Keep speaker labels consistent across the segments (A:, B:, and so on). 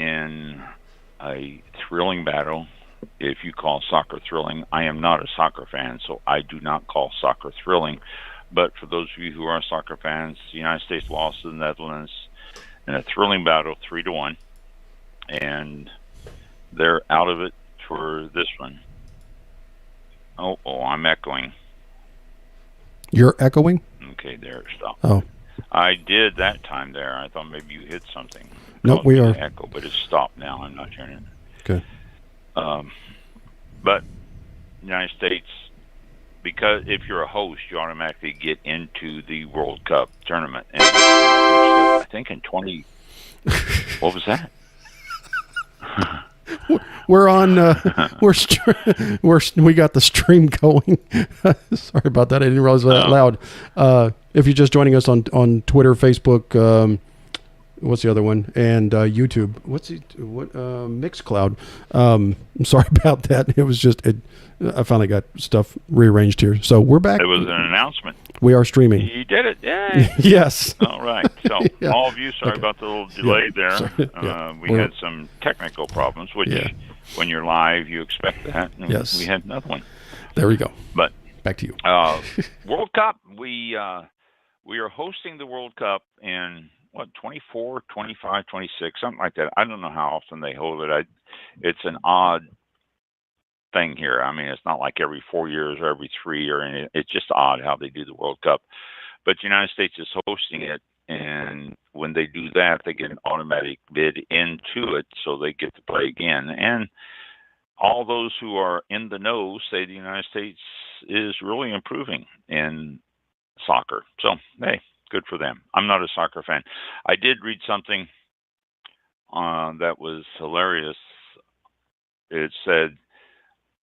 A: in a thrilling battle. If you call soccer thrilling, I am not a soccer fan, so I do not call soccer thrilling. But for those of you who are soccer fans, the United States lost to the Netherlands in a thrilling battle, 3-1, and they're out of it for this one. Oh, I'm echoing.
B: You're echoing?
A: Okay, there, stop.
B: Oh.
A: I did that time there. I thought maybe you hit something.
B: Nope, we are.
A: Echo, but it's stopped now. I'm not hearing it.
B: Okay.
A: But United States, because if you're a host, you automatically get into the World Cup tournament. And I think in 20... What was that?
B: We're on. We got the stream going. Sorry about that. I didn't realize it was that loud. If you're just joining us on Twitter, Facebook, what's the other one, and YouTube? Mixcloud. I'm sorry about that. It was just I finally got stuff rearranged here, so we're back.
A: It was an announcement.
B: We are streaming.
A: You did it. Yay.
B: Yes.
A: All right. So
B: Yeah.
A: all of you, sorry about the little delay there.
B: Yeah.
A: We had some technical problems, which when you're live, you expect that. And
B: Yes.
A: We had another one.
B: There we go.
A: But
B: back to you.
A: World Cup, we are hosting the World Cup in 24, 25, 26, something like that. I don't know how often they hold it. It's an odd thing here. I mean, it's not like every 4 years or every 3 or anything. It's just odd how they do the World Cup. But the United States is hosting it, and when they do that, they get an automatic bid into it, so they get to play again. And all those who are in the know say the United States is really improving in soccer. So, hey, good for them. I'm not a soccer fan. I did read something that was hilarious. It said,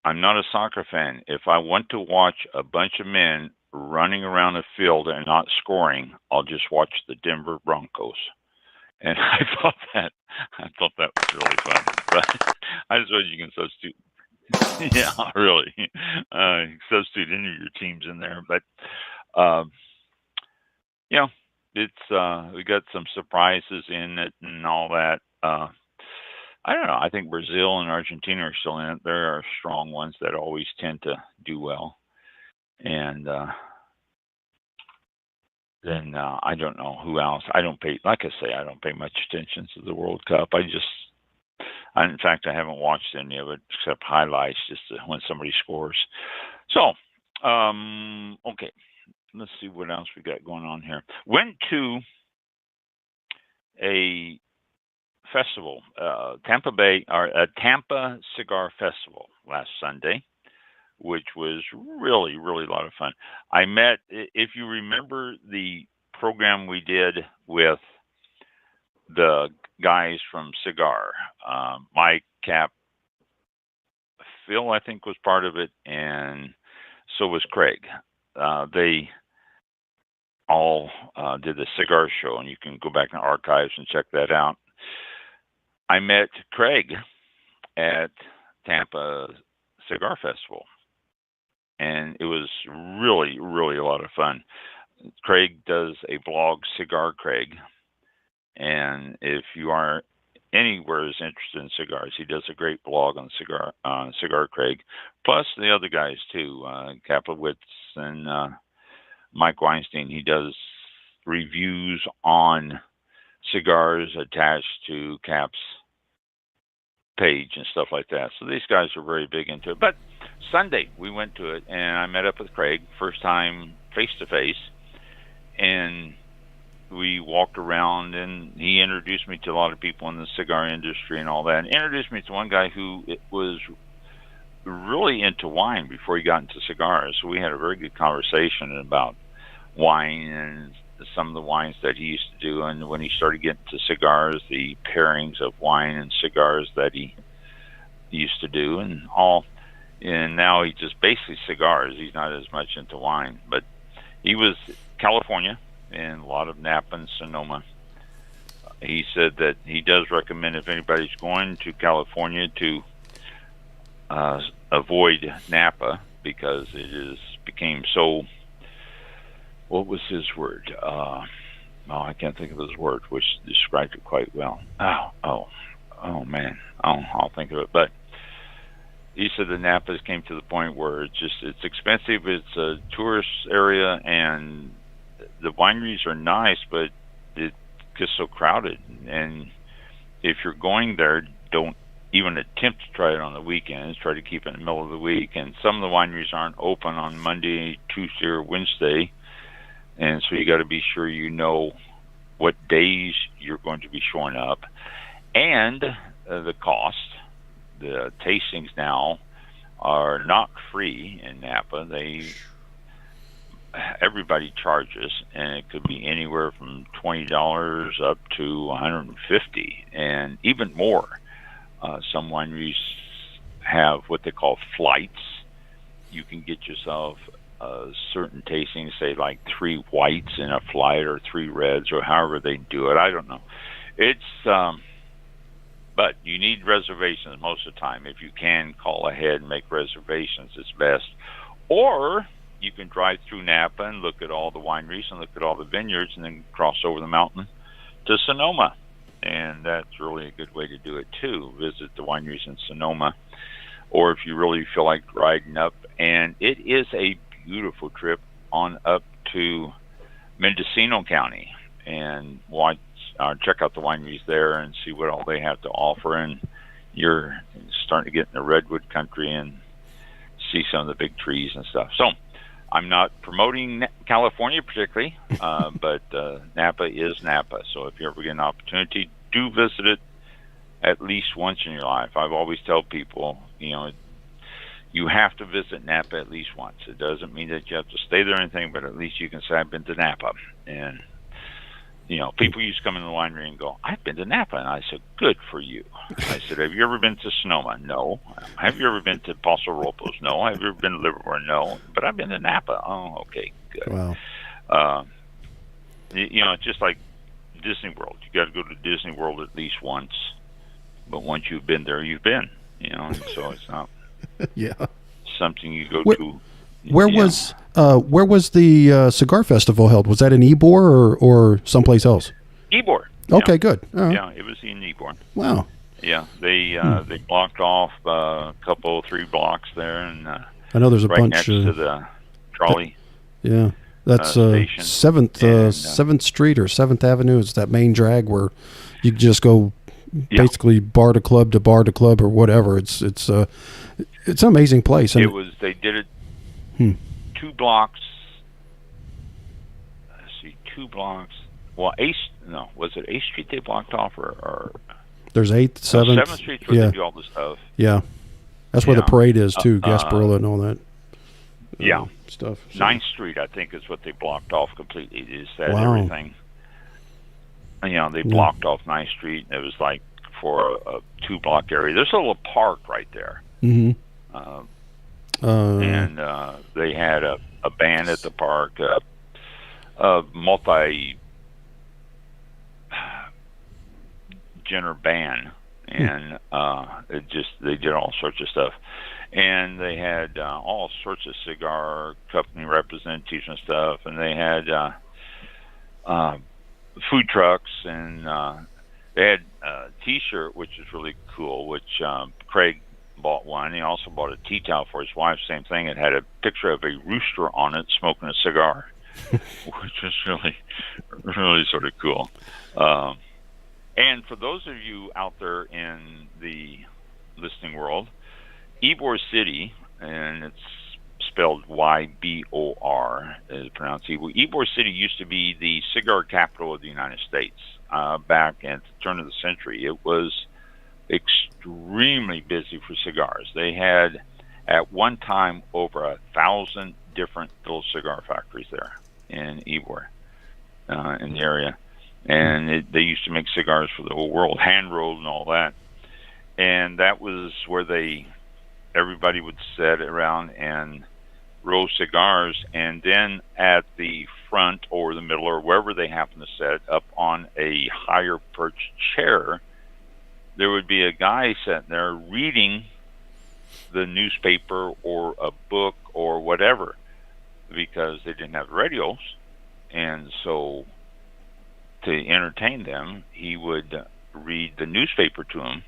A: I'm not a soccer fan. If I want to watch a bunch of men running around a field and not scoring, I'll just watch the Denver Broncos. And I thought that was really fun. But I suppose you can substitute. Yeah, really. Substitute any of your teams in there. But it's we got some surprises in it and all that. I don't know. I think Brazil and Argentina are still in it. There are strong ones that always tend to do well. And then I don't know who else. I don't pay much attention to the World Cup. In fact, I haven't watched any of it except highlights just when somebody scores. So, okay. Let's see what else we got going on here. Went to a festival, Tampa Cigar Festival last Sunday, which was really, really a lot of fun. I met, if you remember the program we did with the guys from Cigar, Mike, Cap, Phil, I think, was part of it, and so was Craig. They all did the cigar show, and you can go back in the archives and check that out. I met Craig at Tampa Cigar Festival, and it was really, really a lot of fun. Craig does a blog, Cigar Craig, and if you are anywhere is interested in cigars, he does a great blog on Cigar Craig, plus the other guys too, Kaplowitz and Mike Weinstein. He does reviews on cigars attached to Cap's page and stuff like that. So these guys are very big into it. But Sunday we went to it, and I met up with Craig, first time face to face, and we walked around, and he introduced me to a lot of people in the cigar industry and all that, and introduced me to one guy who was really into wine before he got into cigars. So we had a very good conversation about wine and some of the wines that he used to do, and when he started getting to cigars, the pairings of wine and cigars that he used to do, and all. And now he just basically cigars. He's not as much into wine, but he was California and a lot of Napa and Sonoma. He said that he does recommend if anybody's going to California to avoid Napa because it became so. What was his word? I can't think of his word, which described it quite well. oh man, I'll think of it. But he said the Napas came to the point where it's expensive. It's a tourist area, and the wineries are nice, but it gets so crowded. And if you're going there, don't even attempt to try it on the weekends. Try to keep it in the middle of the week. And some of the wineries aren't open on Monday, Tuesday, or Wednesday, and so you got to be sure you know what days you're going to be showing up, and the cost. The tastings now are not free in Napa. Everybody charges, and it could be anywhere from $20 up to 150, and even more. Some wineries have what they call flights. You can get yourself certain tastings, say like 3 whites in a flight or 3 reds, or however they do it. I don't know. It's but you need reservations most of the time. If you can, call ahead and make reservations, it's best. Or you can drive through Napa and look at all the wineries and look at all the vineyards, and then cross over the mountain to Sonoma. And that's really a good way to do it too. Visit the wineries in Sonoma. Or if you really feel like riding up, and it is a beautiful trip on up to Mendocino County, and watch, check out the wineries there and see what all they have to offer. And you're starting to get in the redwood country and see some of the big trees and stuff. So I'm not promoting California particularly, but Napa is Napa. So if you ever get an opportunity, do visit it at least once in your life. I've always tell people, you have to visit Napa at least once. It doesn't mean that you have to stay there or anything, but at least you can say, I've been to Napa. And people used to come in the winery and go, I've been to Napa. And I said, good for you. I said, have you ever been to Sonoma? No. Have you ever been to Paso Robles? No. Have you ever been to Livermore? No. But I've been to Napa. Oh, okay, good.
B: Wow.
A: It's just like Disney World. You got to go to Disney World at least once. But once you've been there, you've been. And so it's not
B: yeah.
A: something you go to.
B: Where was the cigar festival held? Was that in Ybor or someplace else?
A: Ybor.
B: Okay,
A: yeah.
B: good.
A: Yeah, it was in Ybor.
B: Wow.
A: Yeah, they blocked off a couple, 3 blocks there, and
B: I know there's a
A: right
B: bunch
A: next to the trolley.
B: Yeah, that's
A: station.
B: 7th Street or 7th Avenue. It's that main drag where you can just go basically bar to club or whatever. It's an amazing place. And
A: they did it 2 blocks. Let's see, 2 blocks. Well, was it 8th Street they blocked off, or
B: there's 8th, 7th.
A: 7th Street where they do all the stuff.
B: Yeah, that's where the parade is too, Gasparilla and all that. Stuff. So.
A: 9th Street, I think, is what they blocked off completely. Is that everything? They blocked off 9th Street. It was like for a 2-block area. There's a little park right there.
B: Mm-hmm.
A: And they had a band at the park, a multi-genre band, and they did all sorts of stuff. And they had all sorts of cigar company representatives and stuff, and they had food trucks, and they had a T-shirt, which is really cool, which Craig bought one. He also bought a tea towel for his wife, same thing. It had a picture of a rooster on it smoking a cigar, which is really, really sort of cool. And for those of you out there in the listening world, Ybor City, and it's spelled Y-B-O-R, is pronounced Ybor. Ybor City used to be the cigar capital of the United States back at the turn of the century. It was extremely busy for cigars. They had, at one time, over 1,000 different little cigar factories there in Ybor, in the area. And they used to make cigars for the whole world, hand-rolled and all that. And that was where everybody would sit around and roll cigars, and then at the front or the middle or wherever they happen to sit, up on a higher perched chair, there would be a guy sitting there reading the newspaper or a book or whatever, because they didn't have radios. And so to entertain them, he would read the newspaper to them,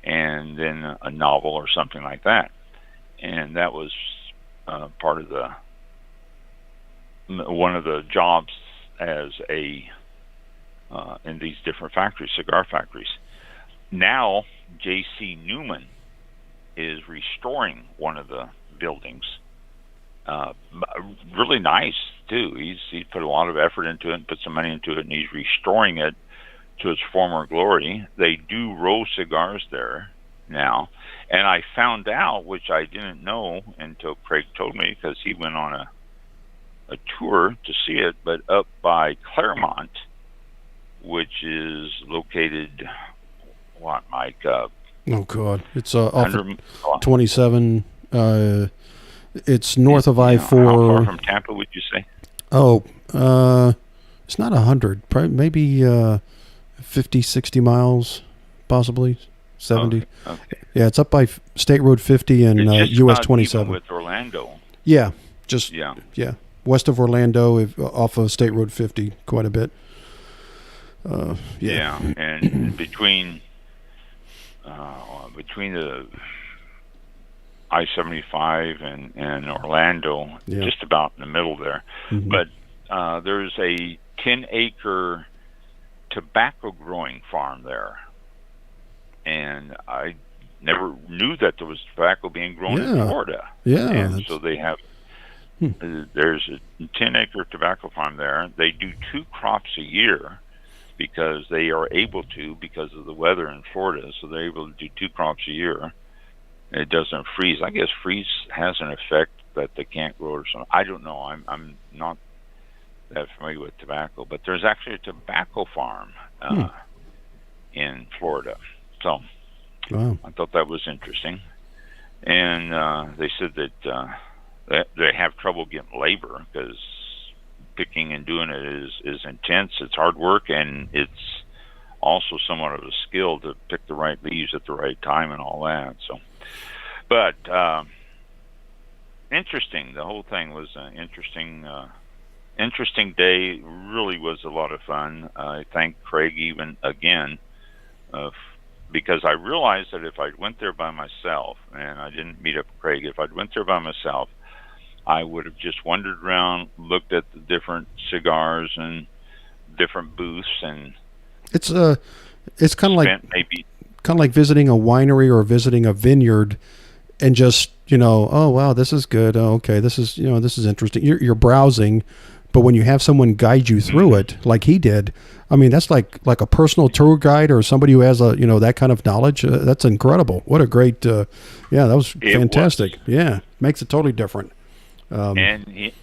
A: and then a novel or something like that. And that was part of one of the jobs as a in these different factories, cigar factories. Now, J.C. Newman is restoring one of the buildings. Really nice too. He's put a lot of effort into it and put some money into it, and he's restoring it to its former glory. They do roll cigars there now, and I found out, which I didn't know until Craig told me, because he went on a tour to see it, but up by Claremont, which is located, what, Mike?
B: Oh God, it's off of 27. It's north of I-4.
A: How far from Tampa would you say?
B: Oh, it's not 100. Probably maybe 50, 60 miles, possibly 70.
A: Okay.
B: Yeah, it's up by State Road 50 and US 27.
A: With Orlando.
B: Yeah, yeah, west of Orlando, off of State Road 50, quite a bit.
A: Yeah, and between the I-75 and Orlando, just about in the middle there. Mm-hmm. But there's a 10-acre tobacco growing farm there, and I never knew that there was tobacco being grown in Florida.
B: Yeah,
A: and so they have. There's a 10-acre tobacco farm there. They do 2 crops a year because they are able to, because of the weather in Florida. So they're able to do 2 crops a year. It doesn't freeze. I guess freeze has an effect that they can't grow or something. I don't know. I'm not that familiar with tobacco, but there's actually a tobacco farm in Florida. So I thought that was interesting. And they said that they have trouble getting labor because picking and doing it is intense. It's hard work, and it's also somewhat of a skill to pick the right leaves at the right time and all that. So, but interesting. The whole thing was an interesting day. Really was a lot of fun. I thank Craig even again, because I realized that if I went there by myself, and I didn't meet up with Craig, if I'd went there by myself, I would have just wandered around, looked at the different cigars and different booths, and it's
B: kind of like visiting a winery or visiting a vineyard, and just, oh wow, this is good. Oh, okay, this is interesting. You're browsing, but when you have someone guide you through it, like he did, I mean, that's like a personal tour guide or somebody who has that kind of knowledge. That's incredible. What a great, that was fantastic. Yeah, makes it totally different.
A: And he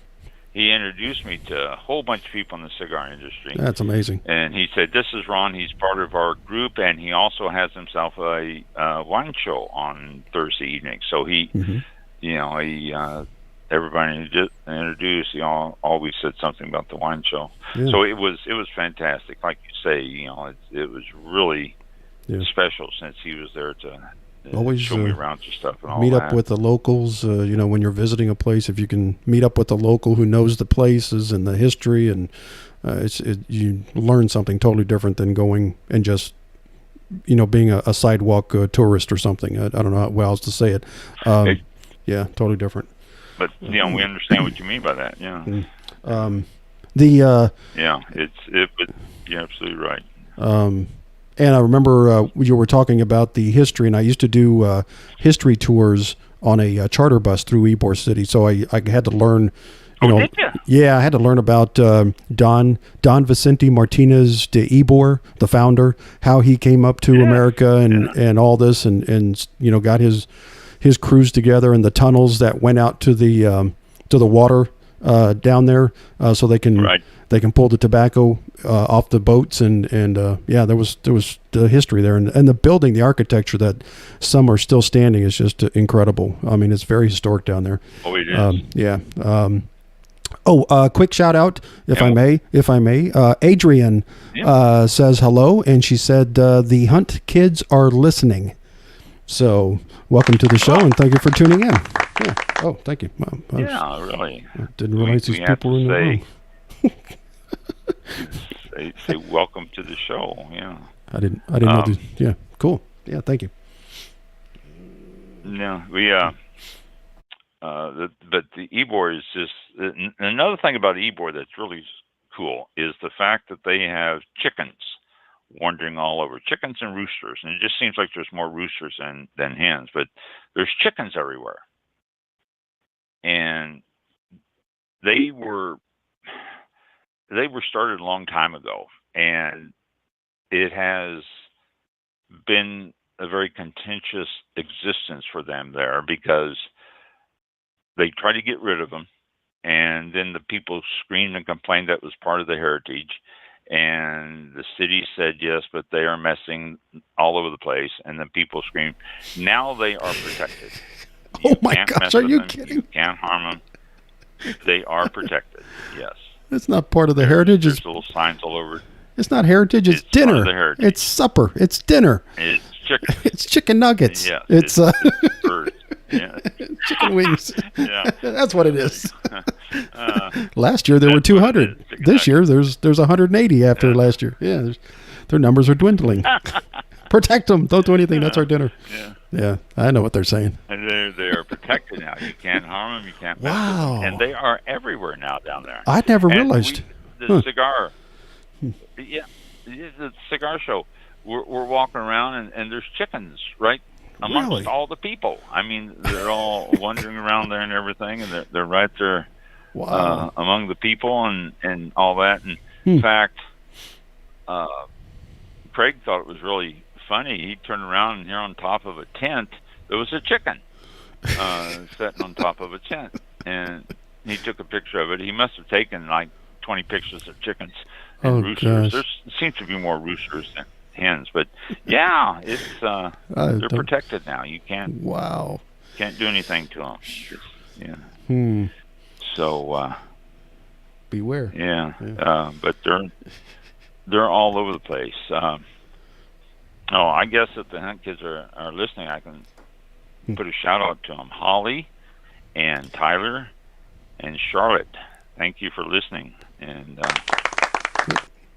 A: introduced me to a whole bunch of people in the cigar industry.
B: That's amazing.
A: And he said, "This is Ron. He's part of our group, and he also has himself a wine show on Thursday evening." So he, everybody introduced. He always said something about the wine show. Yeah. So it was fantastic. Like you say, it was really special since he was there to.
B: Always
A: show me around to stuff and all
B: meet
A: that.
B: up with the locals. When you're visiting a place, if you can meet up with a local who knows the places and the history, and you learn something totally different than going and just being a sidewalk tourist or something. I don't know how well else to say it. Yeah, totally different.
A: But we understand what you mean by that. Yeah.
B: You're
A: absolutely right.
B: And I remember you were talking about the history, and I used to do history tours on a charter bus through Ybor City. So I had to learn,
A: did you?
B: Yeah, I had to learn about Don Vicente Martinez de Ybor, the founder, how he came up to America and all this, and got his crews together and the tunnels that went out to the water down there, so they can. Right. They can pull the tobacco off the boats, and there was the history there, and the building, the architecture that some are still standing is just incredible. I mean, it's very historic down there.
A: Oh, it is.
B: Quick shout out, if I may. Adrian says hello, and she said the Hunt kids are listening. So welcome to the show, and thank you for tuning in. Yeah. Oh, thank you.
A: Really.
B: I didn't realize these people were in the room.
A: say welcome to the show. Yeah.
B: I didn't know this. Yeah, cool. Yeah, thank you.
A: No, we but the Ebor is just another thing about Ebor that's really cool is the fact that they have chickens wandering all over, chickens and roosters, and it just seems like there's more roosters than hens, but there's chickens everywhere, and they were started a long time ago, and it has been a very contentious existence for them there because they tried to get rid of them, and then the people screamed and complained that was part of the heritage, and the city said yes, but they are messing all over the place, and then people screamed. Now they are protected.
B: Oh my gosh, are you kidding?
A: You can't harm them. They are protected, yes.
B: It's not part of the heritage.
A: There's little signs all over.
B: It's not heritage, it's dinner.
A: Part of the heritage.
B: It's supper. It's dinner.
A: It's chicken.
B: It's chicken nuggets.
A: Yeah,
B: it's
A: birds. Yeah.
B: Chicken wings.
A: Yeah.
B: That's what it is. Last year there were 200. This year there's 180 after last year. Yeah, their numbers are dwindling. Protect them. Don't do anything. That's our dinner.
A: Yeah.
B: Yeah, I know what they're saying.
A: And they are protected now. You can't harm them. You can't mess with them. And they are everywhere now down there.
B: I never realized.
A: The cigar. Yeah, the cigar show. We're walking around and there's chickens right amongst all the people. I mean, they're all wandering around there and everything, and they're right there among the people and all that. And in fact, Craig thought it was really funny. He turned around, and here on top of a tent, there was a chicken sitting on top of a tent. And he took a picture of it. He must have taken like 20 pictures of chickens and roosters. There seems to be more roosters than hens, but yeah, it's they're protected now. You can't do anything to them. Yeah. So
B: beware.
A: Yeah. But they're all over the place. I guess if the hunt kids are listening, I can put a shout out to them. Holly and Tyler and Charlotte, thank you for listening. And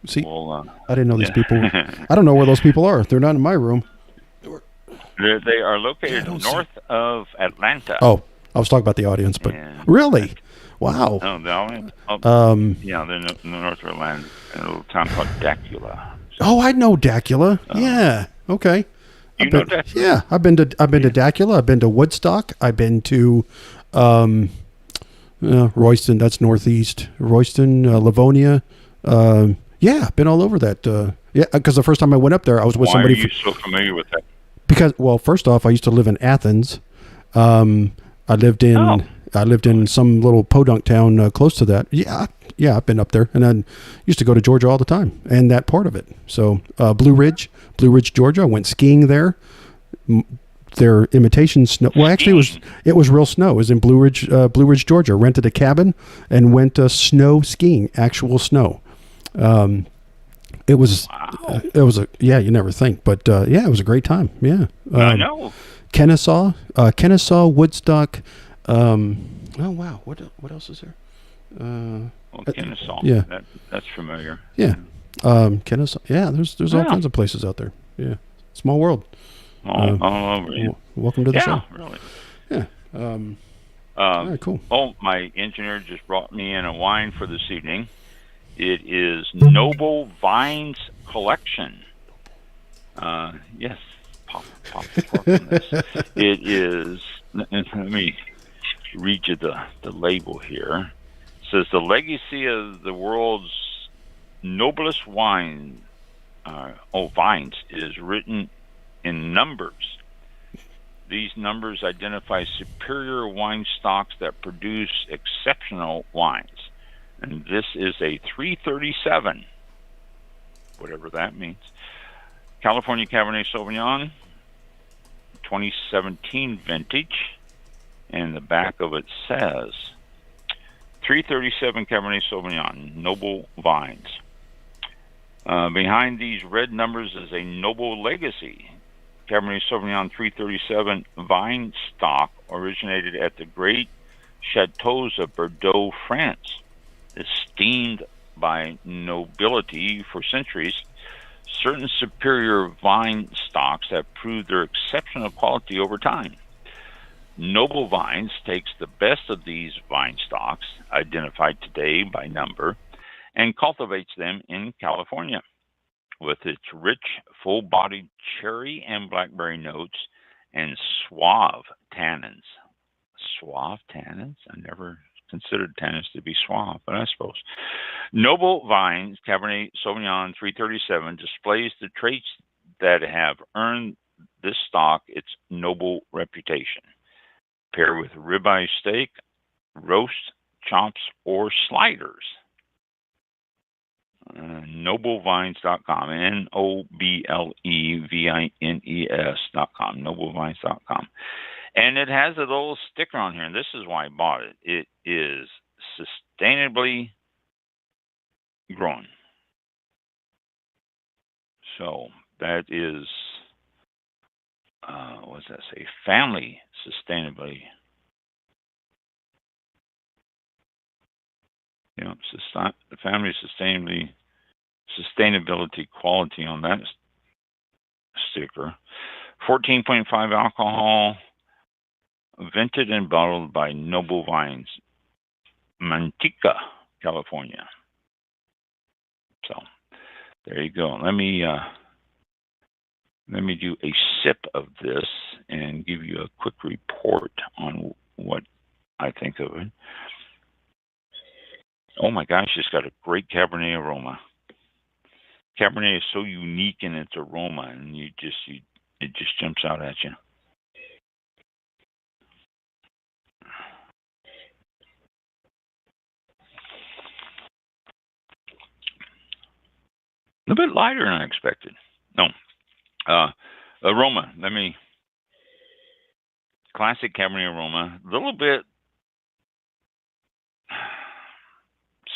B: see, I didn't know these people. I don't know where those people are. They're not in my room.
A: They are located north of Atlanta.
B: Oh, I was talking about the audience, but really? Wow.
A: No, the audience. Yeah, they're north of Atlanta, in a little town called Dacula.
B: Oh, I know Dacula. Yeah. Okay.
A: You know Dacula?
B: Yeah, I've been to Dacula. I've been to Woodstock. I've been to Royston. That's northeast. Royston, Livonia. Yeah, I've been all over that. Yeah, because the first time I went up there, I was with somebody.
A: Why are you so familiar with that?
B: Because, well, first off, I used to live in Athens. I lived in some little podunk town close to that. Yeah, I've been up there, and I used to go to Georgia all the time, and that part of it. So Blue Ridge, Georgia. I went skiing there. Their imitation snow. Well, actually, it was real snow. It was in Blue Ridge, Georgia. Rented a cabin and went snow skiing, actual snow. It was you never think, but it was a great time. Yeah.
A: I know.
B: Kennesaw, Woodstock. Oh wow, what else is there?
A: Kennesaw.
B: Yeah,
A: that's familiar.
B: Yeah, Kennesaw. Yeah, there's all kinds of places out there. Yeah, small world.
A: All over. Yeah.
B: Welcome to the show.
A: Really.
B: Yeah. All right, cool.
A: Oh, my engineer just brought me in a wine for this evening. It is Noble Vines Collection. Yes, pop the cork on this. It is. Let me read you the label here. It says the legacy of the world's noblest vines is written in numbers. These numbers identify superior wine stocks that produce exceptional wines. And this is a 337, whatever that means. California Cabernet Sauvignon, 2017 vintage. And the back of it says 337 Cabernet Sauvignon, Noble Vines. Behind these red numbers is a noble legacy. Cabernet Sauvignon 337 vine stock originated at the great chateaux of Bordeaux, France. Esteemed by nobility for centuries, Certain superior vine stocks have proved their exceptional quality over time. Noble Vines takes the best of these vine stocks, identified today by number, and cultivates them in California. With its rich, full bodied cherry and blackberry notes and suave tannins. Suave tannins? I never considered tannins to be suave, but I suppose. Noble Vines Cabernet Sauvignon 337 displays the traits that have earned this stock its noble reputation. Pair with ribeye steak, roast, chops, or sliders. Noblevines.com, Noblevines.com, noblevines.com. And it has a little sticker on here, and this is why I bought it. It is sustainably grown. So that is, what does that say? Family sustainably. Family sustainability quality on that sticker. 14.5 alcohol, vented and bottled by Noble Vines, Manteca, California. So there you go. Let me do a sip of this and give you a quick report on what I think of it. Oh my gosh, it's got a great Cabernet aroma. Cabernet is so unique in its aroma, and it just jumps out at you. A bit lighter than I expected. No, aroma. Classic Cabernet aroma. A little bit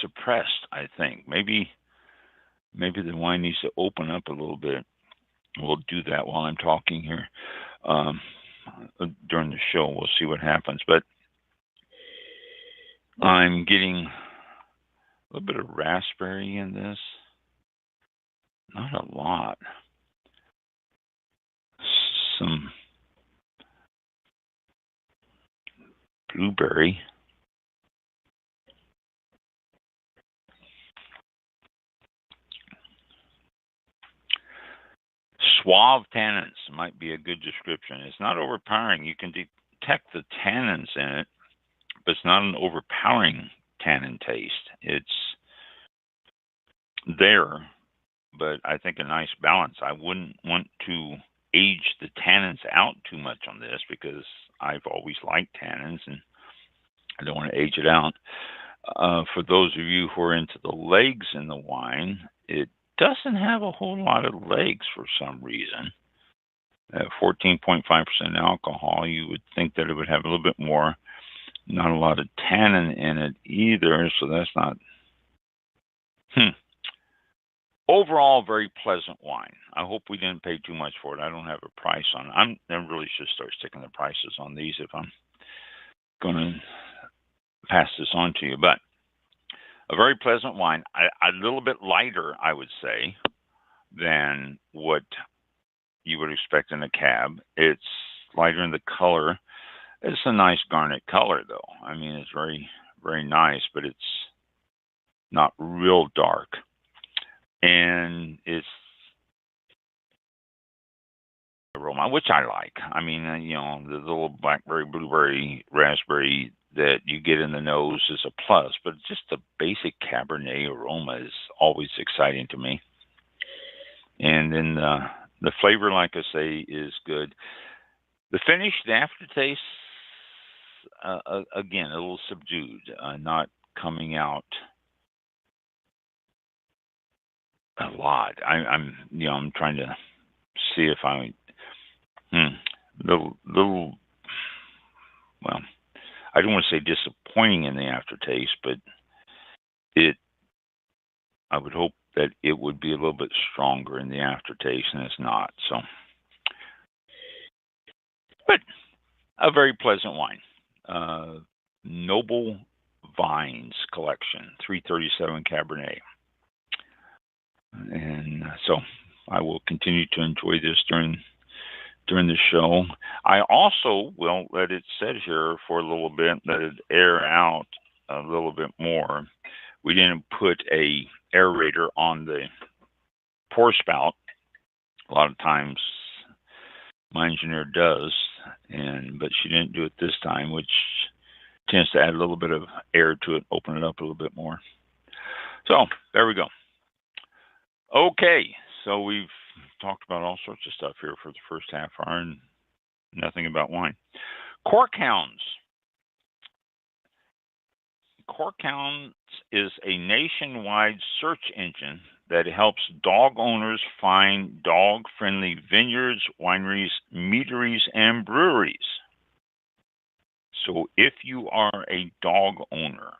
A: suppressed, I think. Maybe the wine needs to open up a little bit. We'll do that while I'm talking here during the show. We'll see what happens. But I'm getting a little bit of raspberry in this. Not a lot. Some blueberry. Suave tannins might be a good description. It's not overpowering. You can detect the tannins in it, but it's not an overpowering tannin taste. It's there, but I think a nice balance. I wouldn't want to age the tannins out too much on this because I've always liked tannins and I don't want to age it out. For those of you who are into the legs in the wine, it doesn't have a whole lot of legs for some reason. At 14.5% alcohol, you would think that it would have a little bit more. Not a lot of tannin in it either, so that's not. Overall, very pleasant wine. I hope we didn't pay too much for it. I don't have a price on it. I really should start sticking the prices on these if I'm going to pass this on to you. But a very pleasant wine, a little bit lighter, I would say, than what you would expect in a cab. It's lighter in the color. It's a nice garnet color, though. I mean, it's very, very nice, but it's not real dark. And it's aroma, which I like. I mean, the little blackberry, blueberry, raspberry that you get in the nose is a plus, but just the basic Cabernet aroma is always exciting to me. And then the flavor, like I say, is good. The finish, the aftertaste, again, a little subdued, not coming out a lot. I'm trying to see if I, little, well, I don't want to say disappointing in the aftertaste, but I would hope that it would be a little bit stronger in the aftertaste, and it's not. So, but a very pleasant wine. Noble Vines Collection, 337 Cabernet. And so I will continue to enjoy this during the show. I also will let it sit here for a little bit, let it air out a little bit more. We didn't put a aerator on the pour spout. A lot of times my engineer does, and but she didn't do it this time, which tends to add a little bit of air to it, open it up a little bit more. So there we go. Okay, so we've talked about all sorts of stuff here for the first half hour and nothing about wine. Cork Hounds. Cork Hounds is a nationwide search engine that helps dog owners find dog friendly vineyards, wineries, meaderies, and breweries. So if you are a dog owner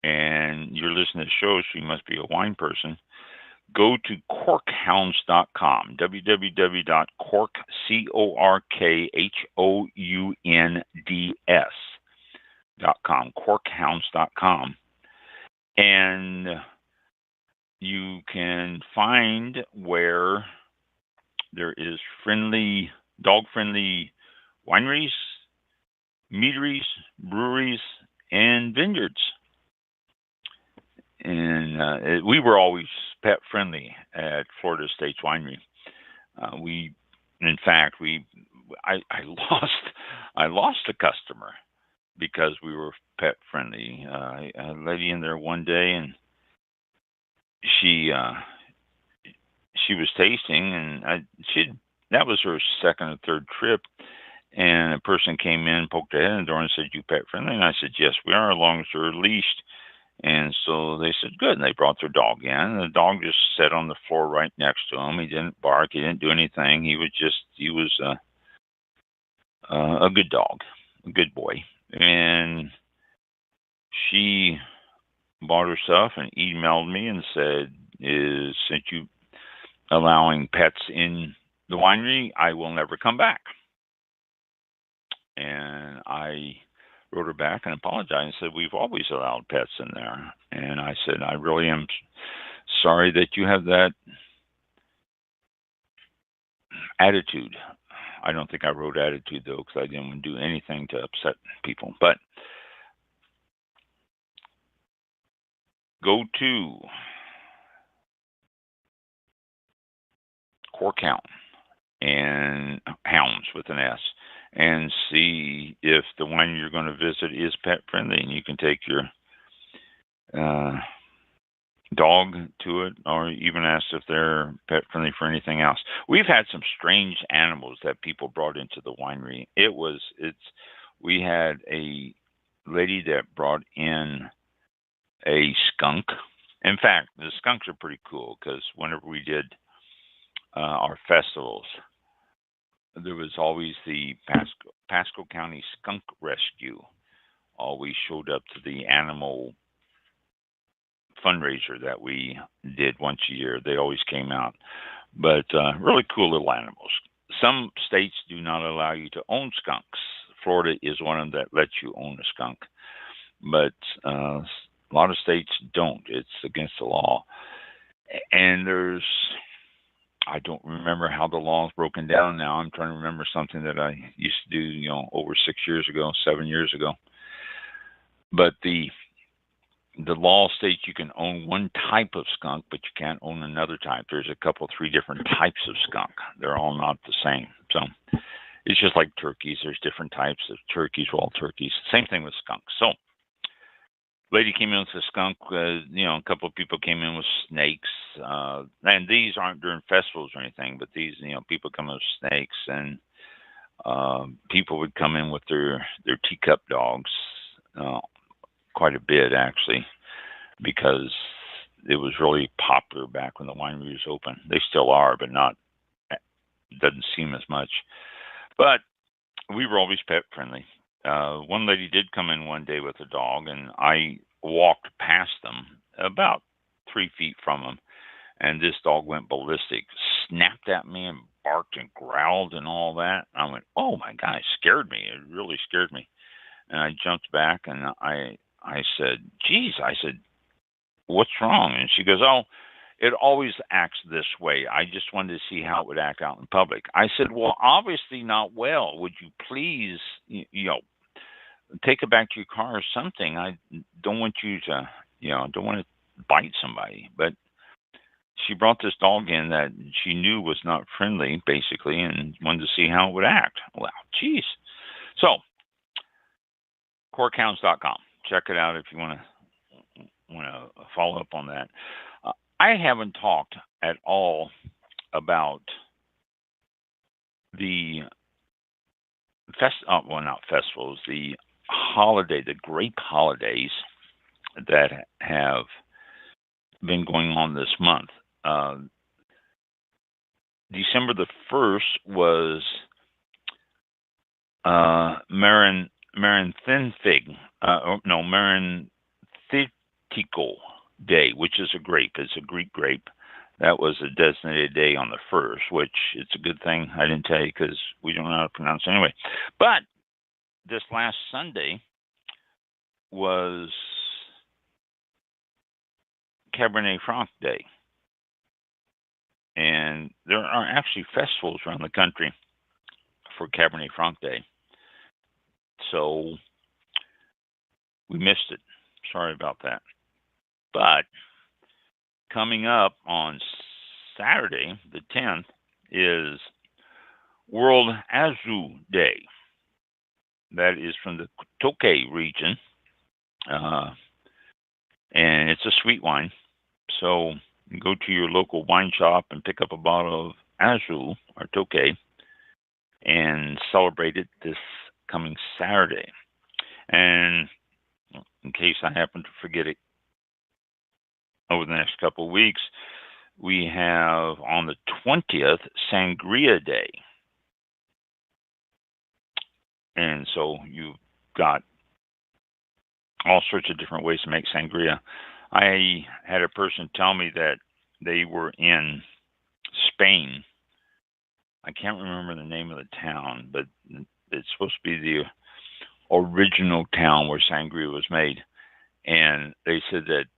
A: and you're listening to the show, so you must be a wine person, go to corkhounds.com, www.corkhounds.com, corkhounds.com, and you can find where there is dog-friendly wineries, meaderies, breweries, and vineyards. And we were always pet friendly at Florida State's Winery. In fact, I lost a customer because we were pet friendly. I had a lady in there one day, and she was tasting, and that was her second or third trip. And a person came in, poked their head in the door, and said, "You pet friendly?" And I said, "Yes, we are, as long as they're leashed." And so they said, "Good." And they brought their dog in. And the dog just sat on the floor right next to him. He didn't bark. He didn't do anything. He was a good dog, a good boy. And she bought her stuff and emailed me and said, since you allowing pets in the winery, I will never come back. And I wrote her back and apologized and said, "We've always allowed pets in there." And I said, "I really am sorry that you have that attitude." I don't think I wrote attitude, though, because I didn't want to do anything to upset people. But go to Cork Hound and Hounds with an S, and see if the one you're going to visit is pet friendly, and you can take your dog to it, or even ask if they're pet friendly for anything else. We've had some strange animals that people brought into the winery. We had a lady that brought in a skunk. In fact, the skunks are pretty cool because whenever we did our festivals, there was always the Pasco County Skunk Rescue always showed up to the animal fundraiser that we did once a year. They always came out. But really cool little animals. Some states do not allow you to own skunks. Florida is one of them that lets you own a skunk. But a lot of states don't. It's against the law. And I don't remember how the law is broken down now. I'm trying to remember something that I used to do, over 7 years ago. But the law states you can own one type of skunk, but you can't own another type. There's three different types of skunk. They're all not the same. So it's just like turkeys. There's different types of turkeys, wild turkeys. Same thing with skunks. So lady came in with a skunk. A couple of people came in with snakes. And these aren't during festivals or anything, but these, people come in with snakes, and people would come in with their teacup dogs, quite a bit actually, because it was really popular back when the winery was open. They still are, but doesn't seem as much. But we were always pet friendly. One lady did come in one day with a dog, and I walked past them about 3 feet from them, and this dog went ballistic, snapped at me and barked and growled and all that. I went, "Oh my God," it scared me. It really scared me. And I jumped back, and I said, "Geez," I said, "What's wrong?" And she goes, "Oh, it always acts this way. I just wanted to see how it would act out in public. I said, well, obviously not well. Would you please, take it back to your car or something? I don't want you to, don't want to bite somebody. But she brought this dog in that she knew was not friendly, basically, and wanted to see how it would act. Well, geez. So, corehounds.com. Check it out if you want to follow up on that. I haven't talked at all about the not festivals, the grape holidays that have been going on this month. December the 1st was Maranthithig, Maranthitical Day, which is a grape. It's a Greek grape. That was a designated day on the 1st, which it's a good thing I didn't tell you because we don't know how to pronounce it anyway. But this last Sunday was Cabernet Franc Day. And there are actually festivals around the country for Cabernet Franc Day. So we missed it. Sorry about that. But coming up on Saturday, the 10th, is World Azu Day. That is from the Tokay region. And it's a sweet wine. So you go to your local wine shop and pick up a bottle of Azu or Tokay and celebrate it this coming Saturday. And in case I happen to forget it over the next couple of weeks, we have on the 20th Sangria Day. And so you've got all sorts of different ways to make sangria. I had a person tell me that they were in Spain. I can't remember the name of the town, but it's supposed to be the original town where sangria was made. And they said that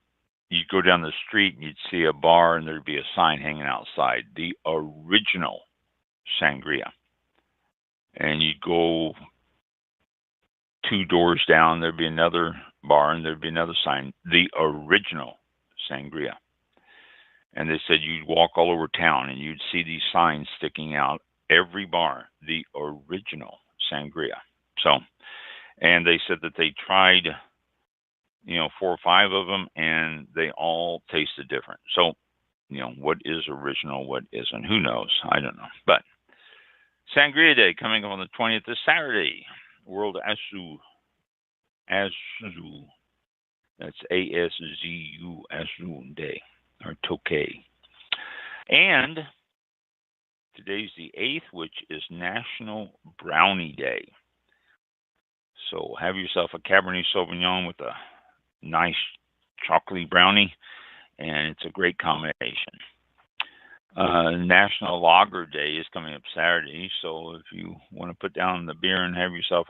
A: you'd go down the street and you'd see a bar and there'd be a sign hanging outside, the original sangria. And you'd go 2 doors down, there'd be another bar and there'd be another sign, the original sangria. And they said you'd walk all over town and you'd see these signs sticking out, every bar, the original sangria. So, and they said that they tried, 4 or 5 of them and they all tasted different. So, what is original, what isn't, who knows? I don't know. But Sangria Day coming up on the 20th is Saturday. World Azu. That's ASZU, Azu Day, or Tokay. And today's the 8th, which is National Brownie Day. So have yourself a Cabernet Sauvignon with a nice chocolatey brownie, and it's a great combination. National Lager Day is coming up Saturday, so if you want to put down the beer and have yourself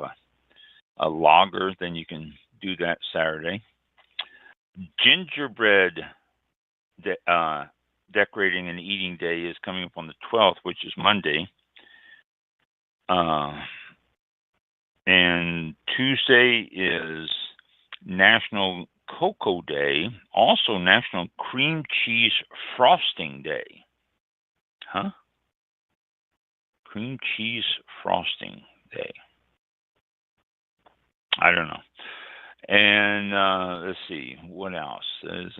A: a lager, then you can do that Saturday. Gingerbread decorating and eating day is coming up on the 12th, which is Monday. And Tuesday is National Cocoa Day, also National Cream Cheese Frosting Day. Huh? Cream Cheese Frosting Day. I don't know. And let's see, what else? There's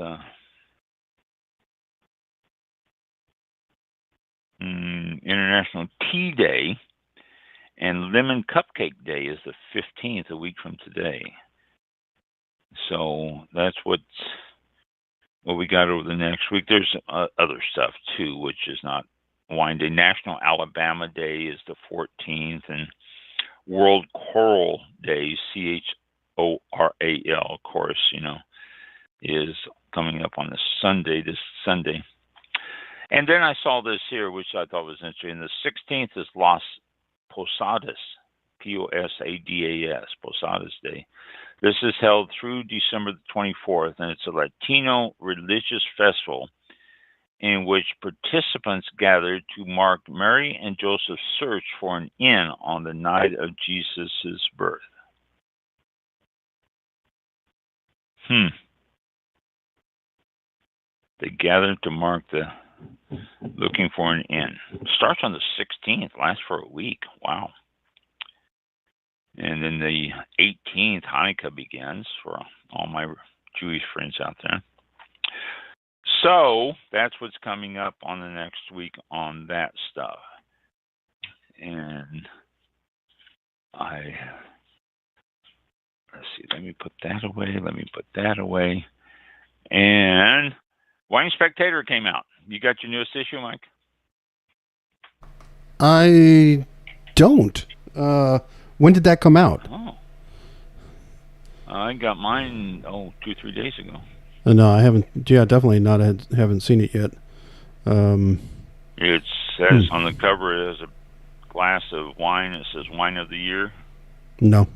A: International Tea Day, and Lemon Cupcake Day is the 15th, a week from today. So that's what we got over the next week. There's other stuff too, which is not Wine Day. National Alabama Day is the 14th, and World Choral Day, CHORAL, chorus, is coming up on this Sunday. And then I saw this here, which I thought was interesting. The 16th is Las Posadas, Posadas, Posadas Day. This is held through December the 24th, and it's a Latino religious festival. in which participants gathered to mark Mary and Joseph's search for an inn on the night of Jesus' birth. They gathered to mark the looking for an inn. Starts on the 16th, lasts for a week. Wow. And then the 18th, Hanukkah begins for all my Jewish friends out there. So that's what's coming up on the next week on that stuff. And let's see, let me put that away. And Wine Spectator came out. You got your newest issue, Mike?
B: I don't. When did that come out?
A: Oh. I got mine, 2-3 days ago.
B: No, I haven't. Yeah, definitely not. I haven't seen it yet.
A: It says on the cover, it has a glass of wine. It says Wine of the Year.
B: No,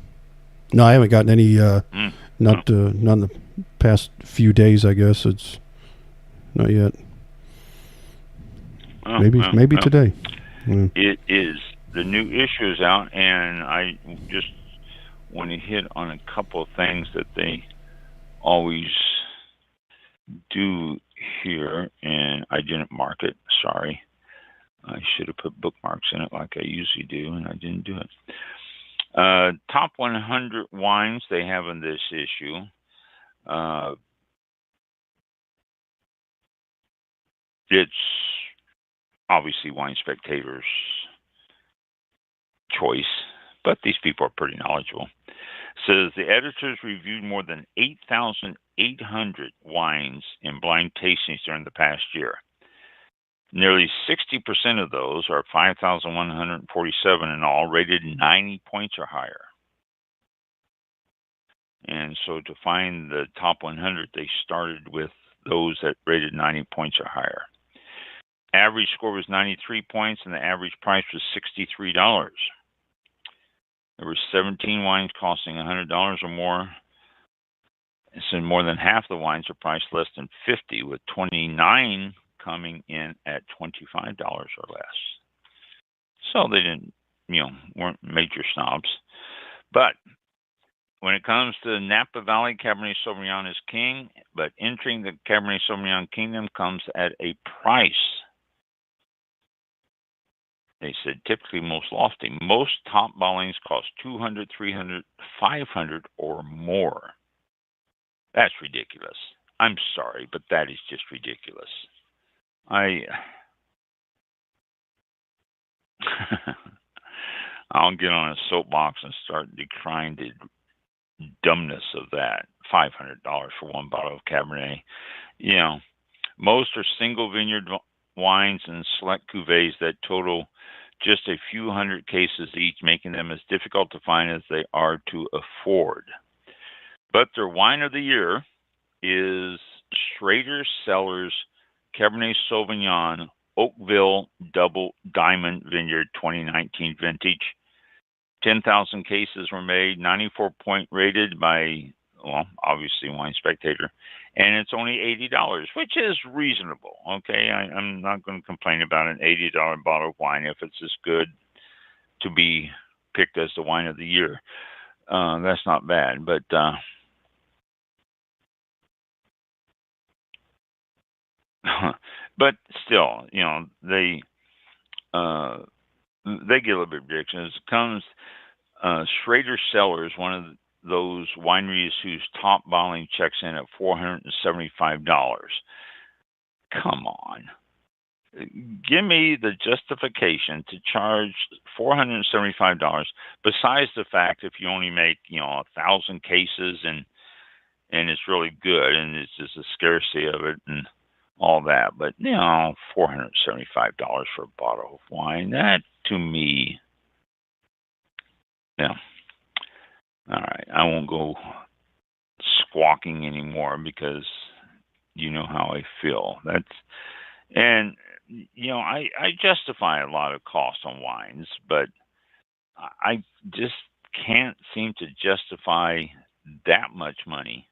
B: I haven't gotten any. Not in the past few days. I guess it's not yet. Maybe today.
A: It is. The new issue is out, and I just want to hit on a couple of things that they always do here, and I didn't mark it. Sorry. I should have put bookmarks in it like I usually do, and I didn't do it. Top 100 wines they have in this issue. It's obviously Wine Spectator's choice, but these people are pretty knowledgeable. Says the editors reviewed more than 8,800 wines in blind tastings during the past year. Nearly 60% of those are 5,147 in all, rated 90 points or higher. And so to find the top 100, they started with those that rated 90 points or higher. Average score was 93 points, and the average price was $63. There were 17 wines costing $100 or more. And so more than half the wines are priced less than $50, with 29 coming in at $25 or less. So they didn't, weren't major snobs. But when it comes to Napa Valley, Cabernet Sauvignon is king, but entering the Cabernet Sauvignon kingdom comes at a price. They said typically most lofty. Most top bottlings cost $200, $300, $500 or more. That's ridiculous. I'm sorry, but that is just ridiculous. I'll get on a soapbox and start decrying the dumbness of that. $500 for one bottle of Cabernet. Most are single vineyard wines and select cuvées that total just a few hundred cases each, making them as difficult to find as they are to afford. But their wine of the year is Schrader Cellars Cabernet Sauvignon Oakville Double Diamond Vineyard 2019 vintage. 10,000 cases were made, 94-point rated by, obviously Wine Spectator, and it's only $80, which is reasonable. Okay, I'm not going to complain about an $80 bottle of wine if it's as good to be picked as the wine of the year. That's not bad, but but still, they get a little bit ridiculous. It comes Schrader Cellars, one of those wineries whose top bottling checks in at $475. Come on. Give me the justification to charge $475 besides the fact if you only make, 1,000 cases and it's really good and it's just a scarcity of it and all that. But, $475 for a bottle of wine, that to me, all right, I won't go squawking anymore because you know how I feel. I justify a lot of cost on wines, but I just can't seem to justify that much money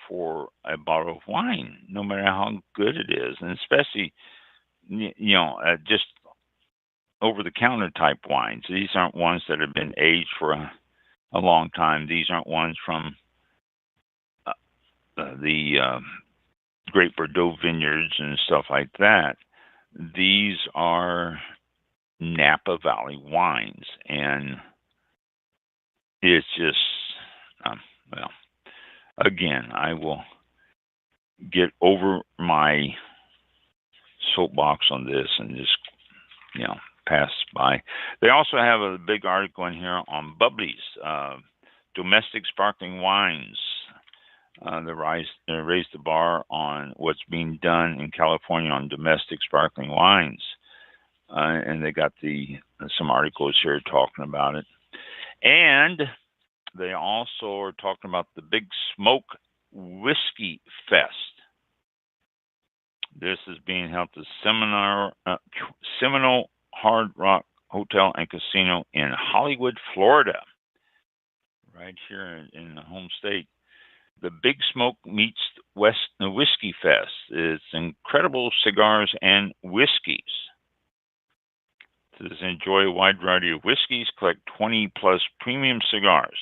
A: for a bottle of wine, no matter how good it is, and especially just over the counter type wines. These aren't ones that have been aged for a long time. These aren't ones from uh, the Great Bordeaux vineyards and stuff like that. These are Napa Valley wines, and it's just well. Again, I will get over my soapbox on this and just pass by. They also have a big article in here on bubblies, domestic sparkling wines. They raised the bar on what's being done in California on domestic sparkling wines, and they got some articles here talking about it. And they also are talking about the Big Smoke Whiskey Fest. This is being held at the Seminole Hard Rock Hotel and Casino in Hollywood, Florida, right here in the home state. The Big Smoke meets Whiskey Fest. It's incredible cigars and whiskeys. To enjoy a wide variety of whiskeys, collect 20 plus premium cigars.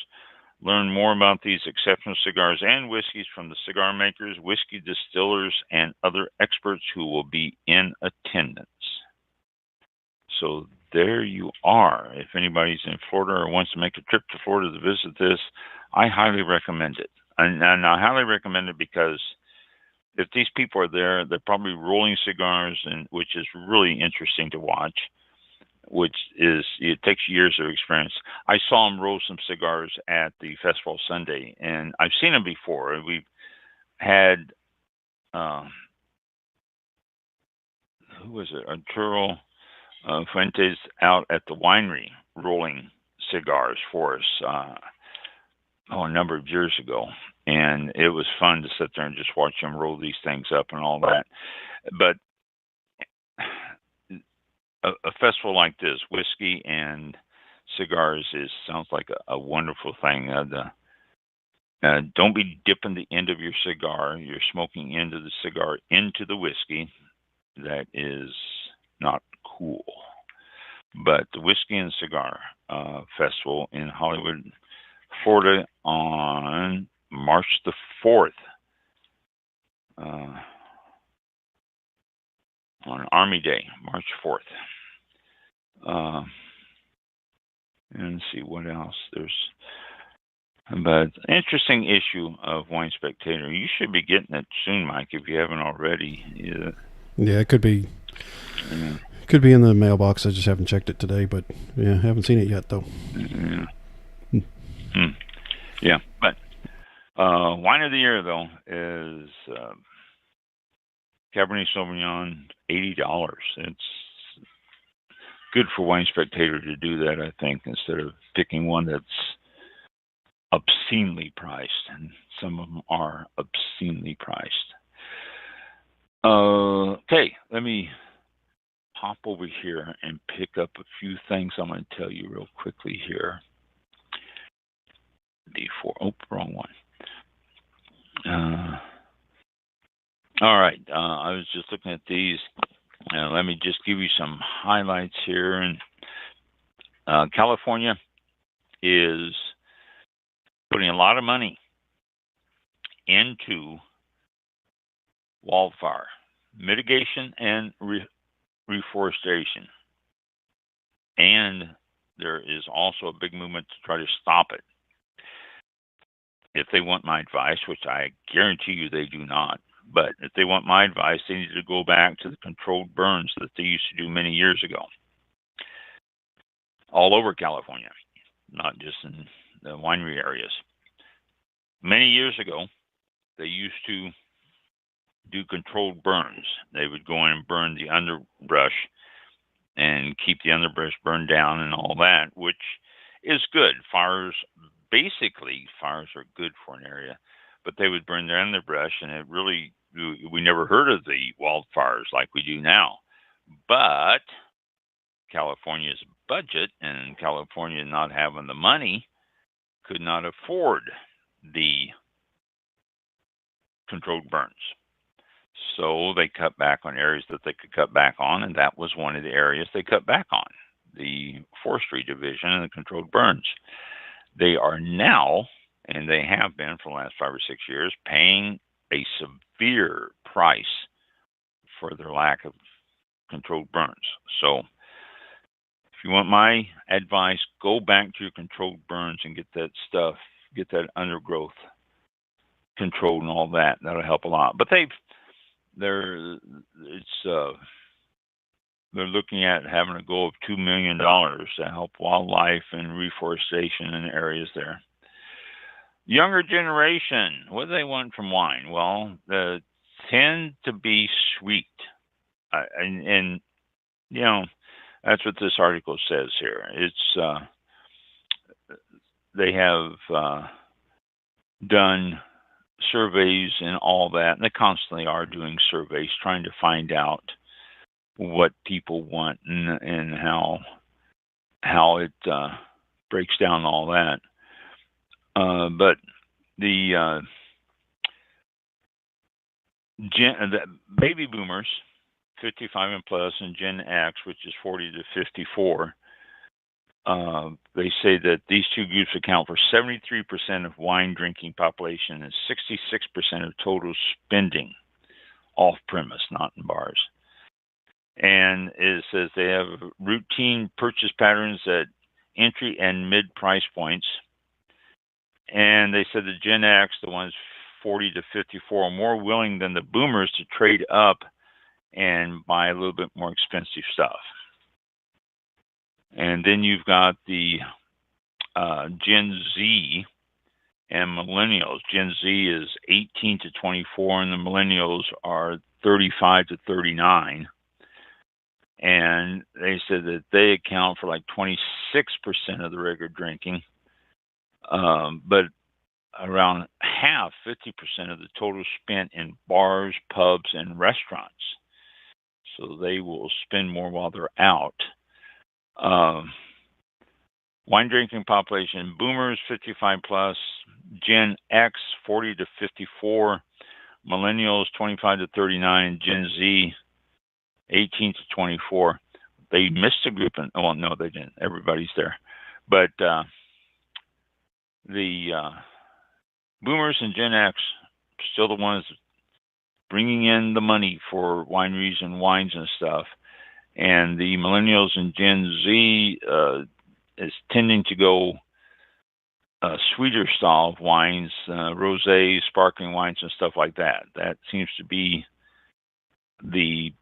A: Learn more about these exceptional cigars and whiskeys from the cigar makers, whiskey distillers, and other experts who will be in attendance. So there you are. If anybody's in Florida or wants to make a trip to Florida to visit this, I highly recommend it. And I highly recommend it because if these people are there, they're probably rolling cigars, which is really interesting to watch. It takes years of experience. I saw him roll some cigars at the festival Sunday, and I've seen him before. We've had who was it? Arturo Fuentes out at the winery rolling cigars for us a number of years ago, and it was fun to sit there and just watch him roll these things up and all that. But a festival like this, whiskey and cigars, sounds like a wonderful thing. Don't be dipping the end of your cigar, your smoking end of the cigar, into the whiskey. That is not cool. But the Whiskey and Cigar Festival in Hollywood, Florida on March the 4th. On Army Day, March 4th. And let's see what else but interesting issue of Wine Spectator. You should be getting it soon, Mike, if you haven't already.
B: Yeah, it could be. Yeah. Could be in the mailbox. I just haven't checked it today, but yeah, haven't seen it yet though.
A: Yeah. Yeah, but wine of the year though is Cabernet Sauvignon, $80. It's good for Wine Spectator to do that, I think, instead of picking one that's obscenely priced, and some of them are obscenely priced. Okay, let me hop over here and pick up a few things I'm going to tell you real quickly here. Wrong one. All right, I was just looking at these. Let me just give you some highlights here. And California is putting a lot of money into wildfire mitigation and reforestation. And there is also a big movement to try to stop it. If they want my advice, which I guarantee you they do not, but if they want my advice, they need to go back to the controlled burns that they used to do many years ago. All over California, not just in the winery areas. Many years ago, they used to do controlled burns. They would go in and burn the underbrush and keep the underbrush burned down and all that, which is good. Fires are good for an area, but they would burn their underbrush, and it really, we never heard of the wildfires like we do now. But California's budget and California not having the money could not afford the controlled burns. So they cut back on areas that they could cut back on, and that was one of the areas they cut back on, the forestry division and the controlled burns. They are now, and they have been for the last 5 or 6 years, paying a severe price for their lack of controlled burns. So if you want my advice, go back to your controlled burns and get that stuff, get that undergrowth controlled and all that. That'll help a lot. But they're looking at having a goal of $2 million to help wildlife and reforestation in areas there. Younger generation, what do they want from wine? Well, they tend to be sweet, and you know that's what this article says here. It's they have done surveys and all that, and they constantly are doing surveys trying to find out what people want and how it breaks down all that. But the baby boomers, 55 and plus, and Gen X, which is 40 to 54, they say that these two groups account for 73% of wine drinking population and 66% of total spending off premise, not in bars. And it says they have routine purchase patterns at entry and mid price points. And they said the Gen X, the ones 40 to 54, are more willing than the boomers to trade up and buy a little bit more expensive stuff. And then you've got the Gen Z and millennials. Gen Z is 18 to 24, and the millennials are 35 to 39. And they said that they account for like 26% of the regular drinking, but around half, 50% of the total spent in bars, pubs, and restaurants. So they will spend more while they're out. Wine drinking population, boomers 55 plus, Gen X 40 to 54, millennials 25 to 39, Gen Z 18 to 24. They missed a group, and well, no, they didn't. Everybody's there, but the boomers and Gen X still the ones bringing in the money for wineries and wines and stuff, and the millennials and Gen Z is tending to go sweeter style of wines, rosé, sparkling wines, and stuff like that. That seems to be the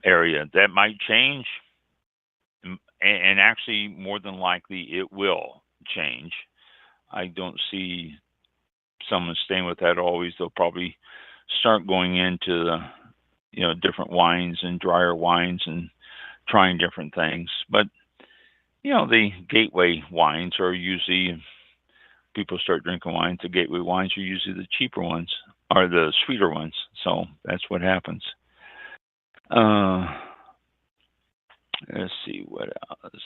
A: area. That might change, and actually more than likely it will change. I don't see someone staying with that always. They'll probably start going into the different wines and drier wines and trying different things. But the gateway wines are usually, people start drinking wines, the gateway wines are usually the cheaper ones, or the sweeter ones. So that's what happens. Let's see what else.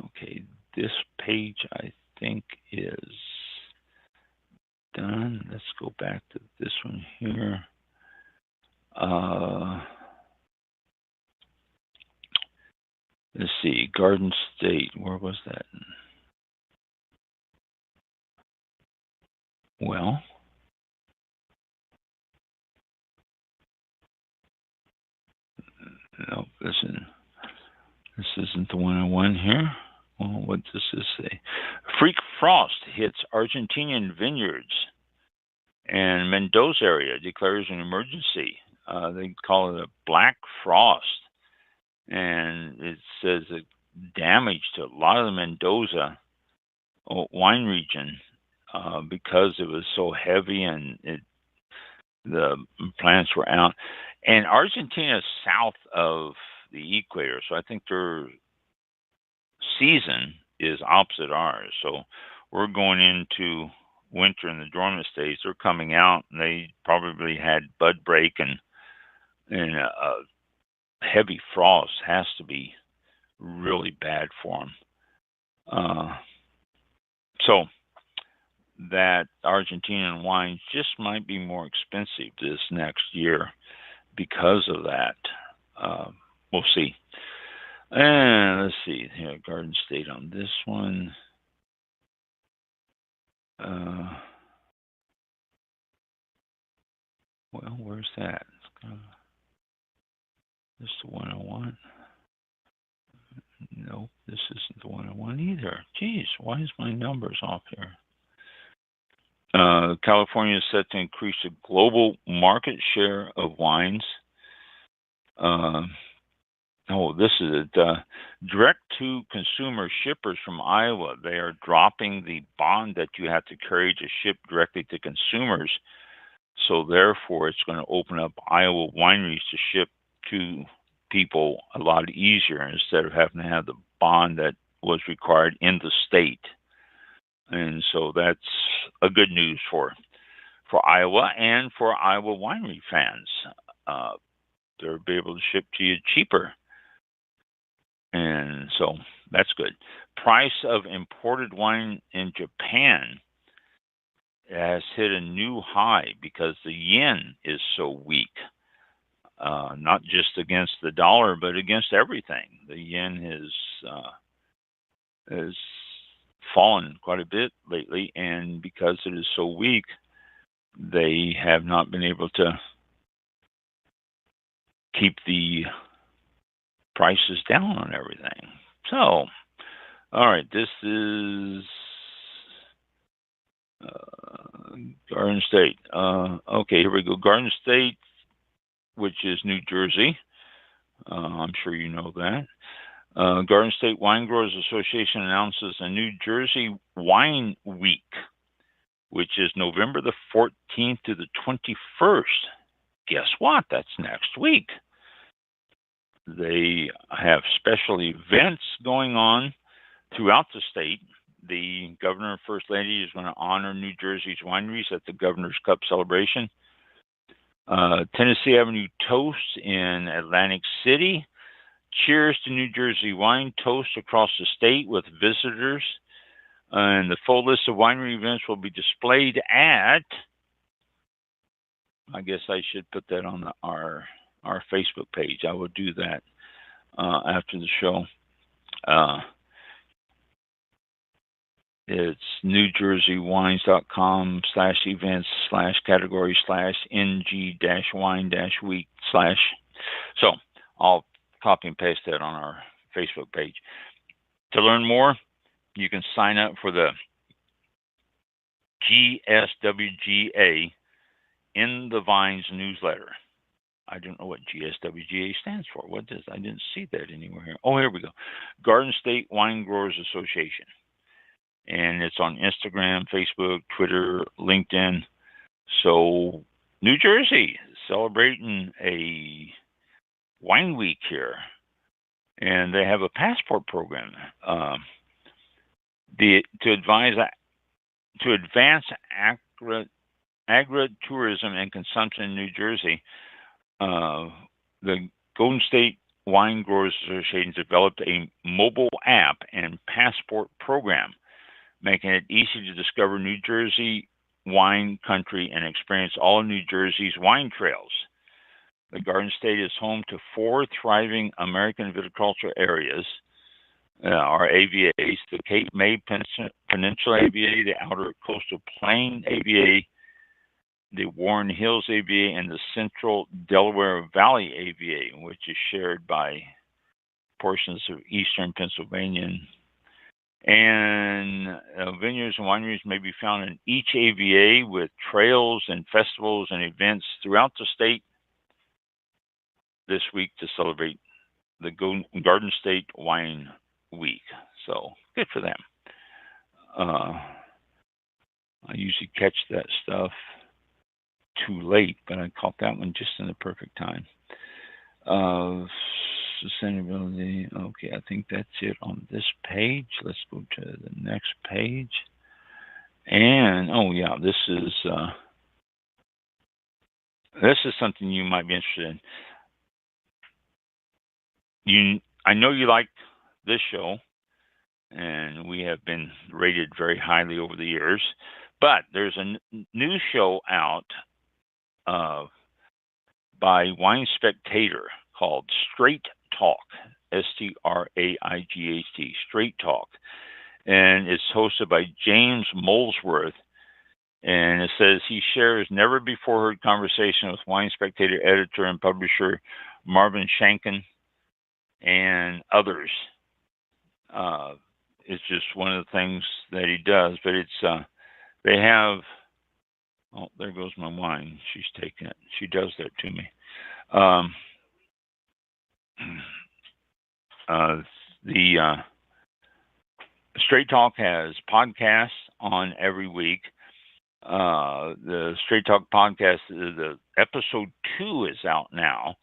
A: Okay, this page I think is done. Let's go back to this one here. Let's see, Garden State, where was that? Well, no, this isn't the one I want here. Well, what does this say? Freak frost hits Argentinian vineyards, and Mendoza area declares an emergency. They call it a black frost, and it says it damaged a lot of the Mendoza wine region because it was so heavy and the plants were out. And Argentina is south of the equator, so I think their season is opposite ours. So we're going into winter in the dormant stage. They're coming out, and they probably had bud break, and a heavy frost has to be really bad for them. So that Argentinian wines just might be more expensive this next year because of that. Uh, we'll see. And let's see here, Garden State on this one. Uh, well, where's that? This is the one I want. Nope, this isn't the one I want either. Geez, why is my numbers off here? California is set to increase the global market share of wines. This is it. Direct-to-consumer shippers from Iowa, they are dropping the bond that you have to carry to ship directly to consumers. So therefore, it's going to open up Iowa wineries to ship to people a lot easier instead of having to have the bond that was required in the state. And so that's a good news for Iowa and for Iowa winery fans. They'll be able to ship to you cheaper. And so that's good. Price of imported wine in Japan has hit a new high because the yen is so weak. Not just against the dollar, but against everything. The yen has fallen quite a bit lately, and because it is so weak, they have not been able to keep the prices down on everything. So, all right, this is Garden State. Okay, here we go. Garden State, which is New Jersey. I'm sure you know that. Garden State Wine Growers Association announces a New Jersey Wine Week, which is November the 14th to the 21st. Guess what? That's next week. They have special events going on throughout the state. The governor and first lady is going to honor New Jersey's wineries at the Governor's Cup celebration. Tennessee Avenue Toast in Atlantic City. Cheers to New Jersey wine toast across the state with visitors. And the full list of winery events will be displayed at, I guess I should put that on our Facebook page. I will do that after the show. It's newjerseywines.com/events/category/ng-wine-week/. So I'll copy and paste that on our Facebook page. To learn more, you can sign up for the GSWGA In the Vines newsletter. I don't know what GSWGA stands for. What does? I didn't see that anywhere here. Oh, here we go. Garden State Wine Growers Association. And it's on Instagram, Facebook, Twitter, LinkedIn. So New Jersey celebrating a wine week here. And they have a passport program. To advance agritourism and consumption in New Jersey, the Golden State Wine Growers Association developed a mobile app and passport program, making it easy to discover New Jersey wine country and experience all of New Jersey's wine trails. The Garden State is home to 4 thriving American viticulture areas, our AVAs, the Cape May Peninsula AVA, the Outer Coastal Plain AVA, the Warren Hills AVA, and the Central Delaware Valley AVA, which is shared by portions of eastern Pennsylvania. And vineyards and wineries may be found in each AVA with trails and festivals and events throughout the state this week to celebrate the Garden State Wine Week. So good for them. I usually catch that stuff too late, but I caught that one just in the perfect time. Sustainability. Okay, I think that's it on this page. Let's go to the next page. And this is something you might be interested in. I know you like this show, and we have been rated very highly over the years. But there's a new show out uh, by Wine Spectator called Straight Talk, Straight, Straight Talk. And it's hosted by James Molesworth. And it says he shares never before heard conversation with Wine Spectator editor and publisher Marvin Shanken and others. It's just one of the things that he does. But it's they have. Oh, there goes my wine. She's taking it. She does that to me. Um, the Straight Talk has podcasts on every week. The Straight Talk podcast, the episode 2 is out now,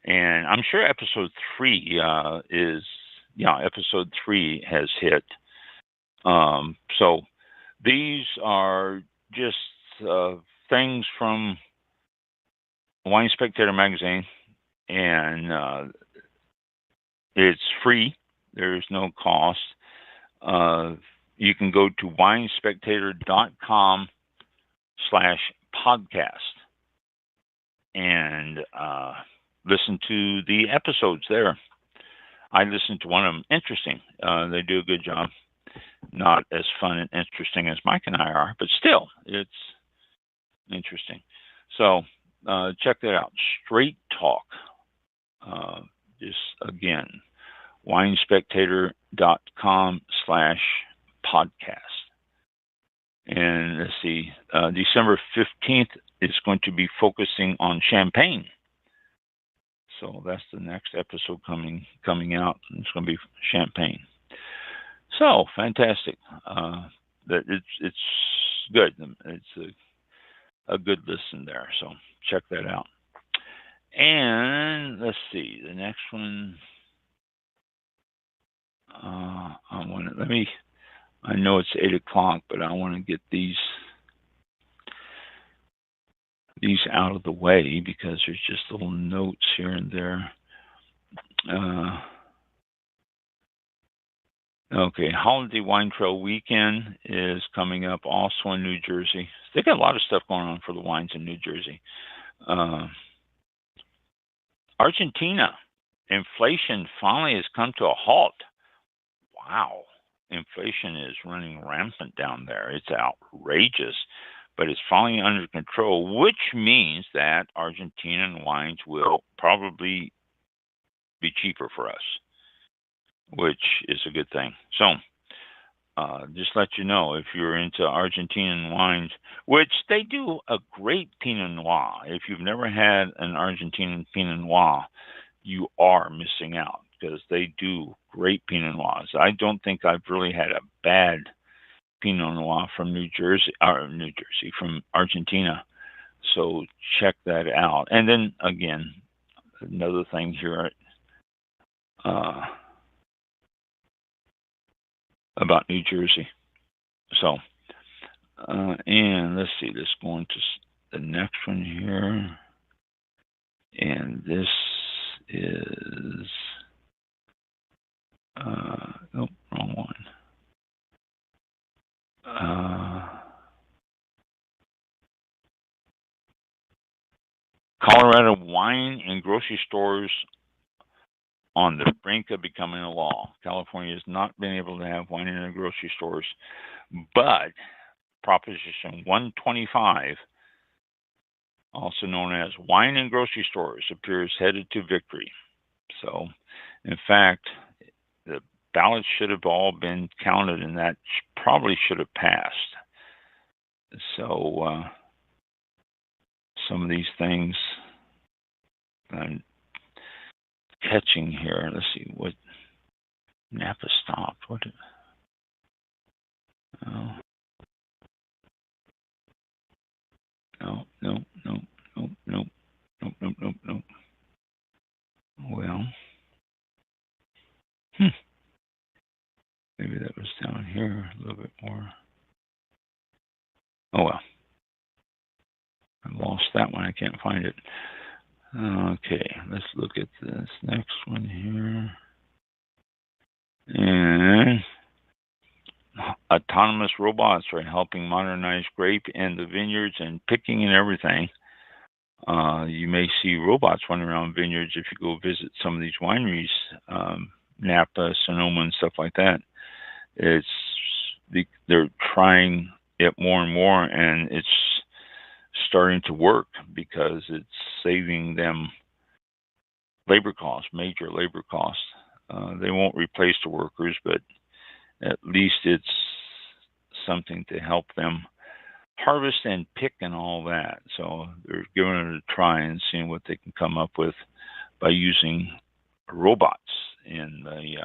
A: and I'm sure episode 3 episode 3 has hit. So these are just things from Wine Spectator magazine, and it's free. There's no cost. You can go to winespectator.com/podcast and listen to the episodes there. I listened to one of them. Interesting. They do a good job. Not as fun and interesting as Mike and I are, but still, it's interesting. So check that out. Straight Talk. Just again, winespectator.com/podcast. And let's see, December 15th is going to be focusing on champagne. So that's the next episode coming out. It's going to be champagne. So fantastic. That it's good. It's a good listen there. So check that out. And let's see, the next one. I know it's 8:00, but I want to get these out of the way because there's just little notes here and there. Okay, Holiday Wine Trail Weekend is coming up also in New Jersey. They got a lot of stuff going on for the wines in New Jersey. Argentina, inflation finally has come to a halt. Wow, inflation is running rampant down there. It's outrageous, but it's finally under control, which means that Argentinian wines will probably be cheaper for us, which is a good thing. So just let you know, if you're into Argentinian wines, which they do a great Pinot Noir. If you've never had an Argentinian Pinot Noir, you are missing out because they do great Pinot Noirs. I don't think I've really had a bad Pinot Noir from from Argentina. So check that out. And then again, another thing here about New Jersey. So, and let's see, let's go on to the next one here. And this is, nope, wrong one. Colorado wine in grocery stores on the brink of becoming a law. California has not been able to have wine in their grocery stores, but Proposition 125, also known as wine in grocery stores, appears headed to victory. So, in fact, the ballots should have all been counted, and that probably should have passed. So, some of these things I'm catching here. Let's see what Napa stopped. What? Oh. No. Well, maybe that was down here a little bit more. Oh well, I lost that one. I can't find it. Okay, let's look at this next one here. And autonomous robots are helping modernize grape in the vineyards and picking and everything. You may see robots running around vineyards if you go visit some of these wineries, Napa, Sonoma, and stuff like that. It's they're trying it more and more, and it's starting to work because it's saving them labor costs, major labor costs. They won't replace the workers, but at least it's something to help them harvest and pick and all that. So they're giving it a try and seeing what they can come up with by using robots in the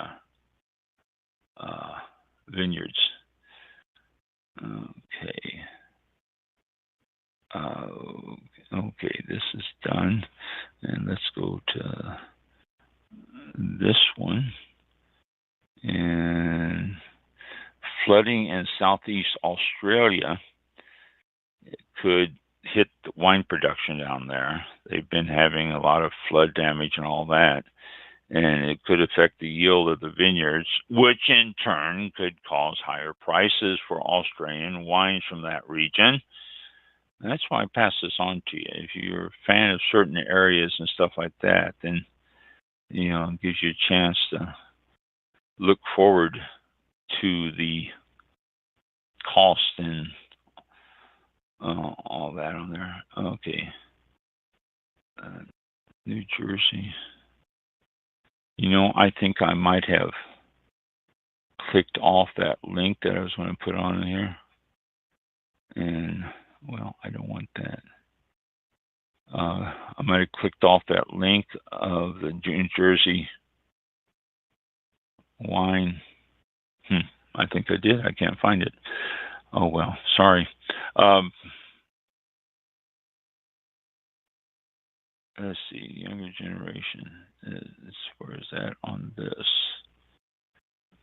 A: vineyards. Okay. Okay, this is done. And let's go to this one. And flooding in southeast Australia could hit the wine production down there. They've been having a lot of flood damage and all that, and it could affect the yield of the vineyards, which in turn could cause higher prices for Australian wines from that region. And that's why I pass this on to you. If you're a fan of certain areas and stuff like that, then it gives you a chance to look forward to the cost and all that on there. Okay. New Jersey. I think I might have clicked off that link that I was going to put on here. And, well, I don't want that. I might have clicked off that link of the New Jersey wine. I think I did. I can't find it. Oh, well, sorry. Let's see, younger generation. As far as that on this.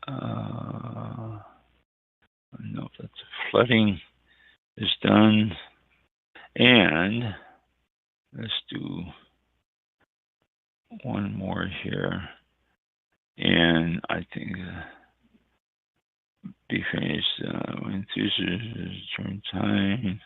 A: I don't know if that's flooding is done. And let's do one more here. And I think be finished when enthusiasts turn time.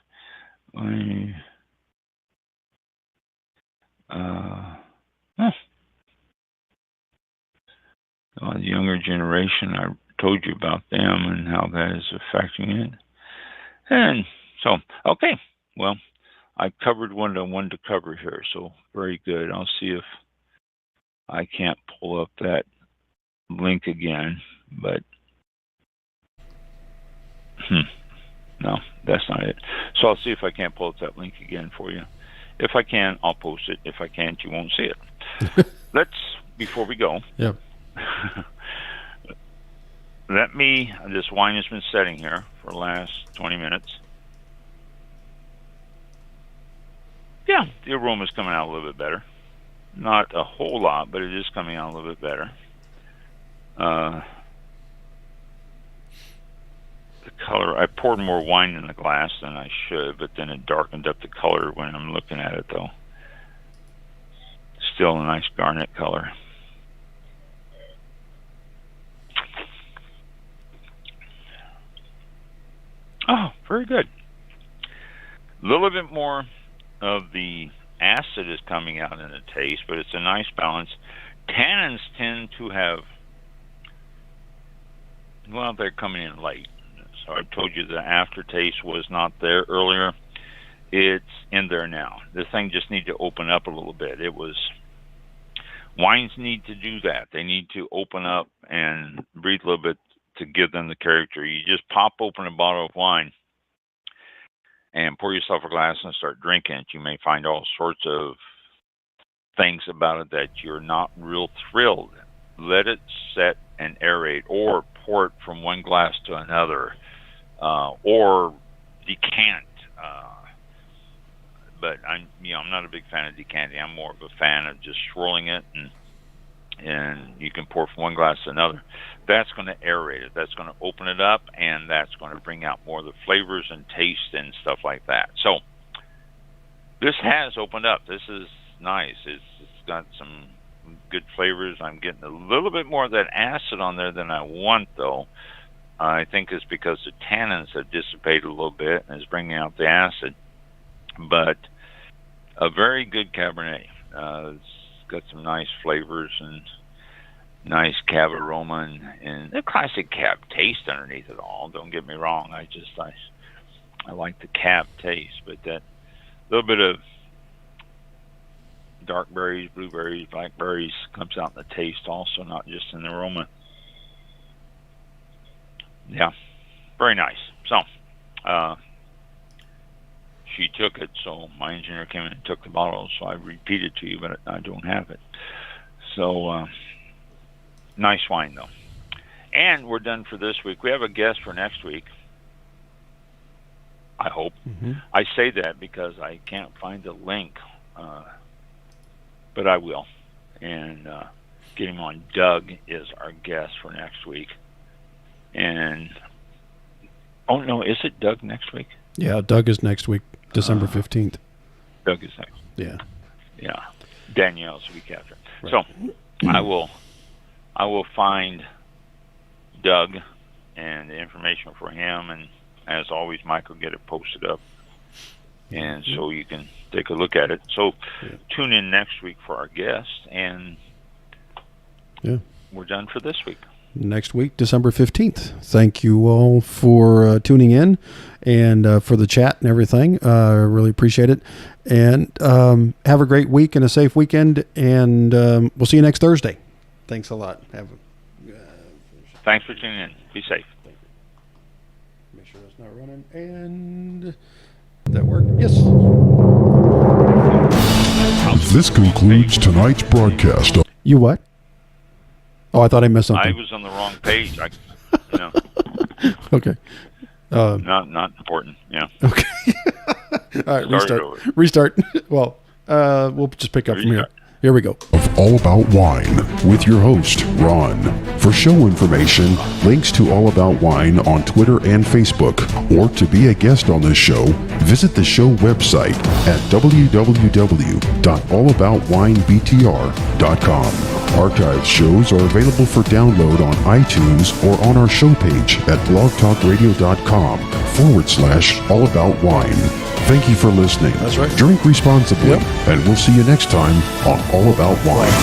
A: The younger generation, I told you about them and how that is affecting it. And so, okay, well, I covered what I wanted to cover here, so very good. I'll see if I can't pull up that link again, but no, that's not it. So I'll see if I can't pull up that link again for you. If I can, I'll post it. If I can't, you won't see it. Before we go.
B: Yep.
A: This wine has been setting here for the last 20 minutes. Yeah, the aroma's coming out a little bit better. Not a whole lot, but it is coming out a little bit better. The color, I poured more wine in the glass than I should, but then it darkened up the color when I'm looking at it, though. Still a nice garnet color. Oh, very good. A little bit more of the acid is coming out in the taste, but it's a nice balance. Tannins tend to have, well, they're coming in late. So I told you the aftertaste was not there earlier. It's in there now. This thing just needs to open up a little bit. Wines need to do that. They need to open up and breathe a little bit to give them the character. You just pop open a bottle of wine and pour yourself a glass and start drinking it. You may find all sorts of things about it that you're not real thrilled. Let it set and aerate, or pour it from one glass to another, or decant. But I'm not a big fan of decanting. I'm more of a fan of just swirling it, and you can pour from one glass to another. That's going to aerate it. That's going to open it up, and that's going to bring out more of the flavors and taste and stuff like that. So this has opened up. This is nice. It's got some good flavors. I'm getting a little bit more of that acid on there than I want, though. I think it's because the tannins have dissipated a little bit and is bringing out the acid. But a very good Cabernet. It's got some nice flavors and nice cab aroma and the classic cab taste underneath it all. Don't get me wrong. I like the cab taste, but that little bit of dark berries, blueberries, blackberries comes out in the taste also, not just in the aroma. Yeah, very nice. So, she took it, so my engineer came in and took the bottle, so I repeated to you, but I don't have it. So, nice wine, though. And we're done for this week. We have a guest for next week, I hope. Mm-hmm. I say that because I can't find the link, but I will. And get him on. Doug is our guest for next week. And, oh, no, is it Doug next week?
B: Yeah, Doug is next week, December 15th.
A: Doug is next.
B: Yeah.
A: Yeah. Danielle's the week after. Right. So I will find Doug and the information for him, and as always, Mike will get it posted up, and so you can take a look at it. So tune in next week for our guest, and we're done for this week.
B: Next week, December 15th. Thank you all for tuning in and for the chat and everything. I really appreciate it. And have a great week and a safe weekend. And we'll see you next Thursday. Thanks a lot.
A: Thanks for tuning in. Be safe.
B: Make sure that's not running. And did that work? Yes.
C: This concludes tonight's broadcast.
B: You what? Oh, I thought I missed something.
A: I was on the wrong page.
B: Okay.
A: Not important. Yeah.
B: Okay. All right. Restart. Well, we'll just pick up from here. Here we go.
C: Of All About Wine with your host, Ron. For show information, links to All About Wine on Twitter and Facebook, or to be a guest on this show, visit the show website at www.allaboutwinebtr.com. Archived shows are available for download on iTunes or on our show page at blogtalkradio.com/allaboutwine. Thank you for listening.
B: That's right.
C: Drink responsibly, and we'll see you next time on All About Wine.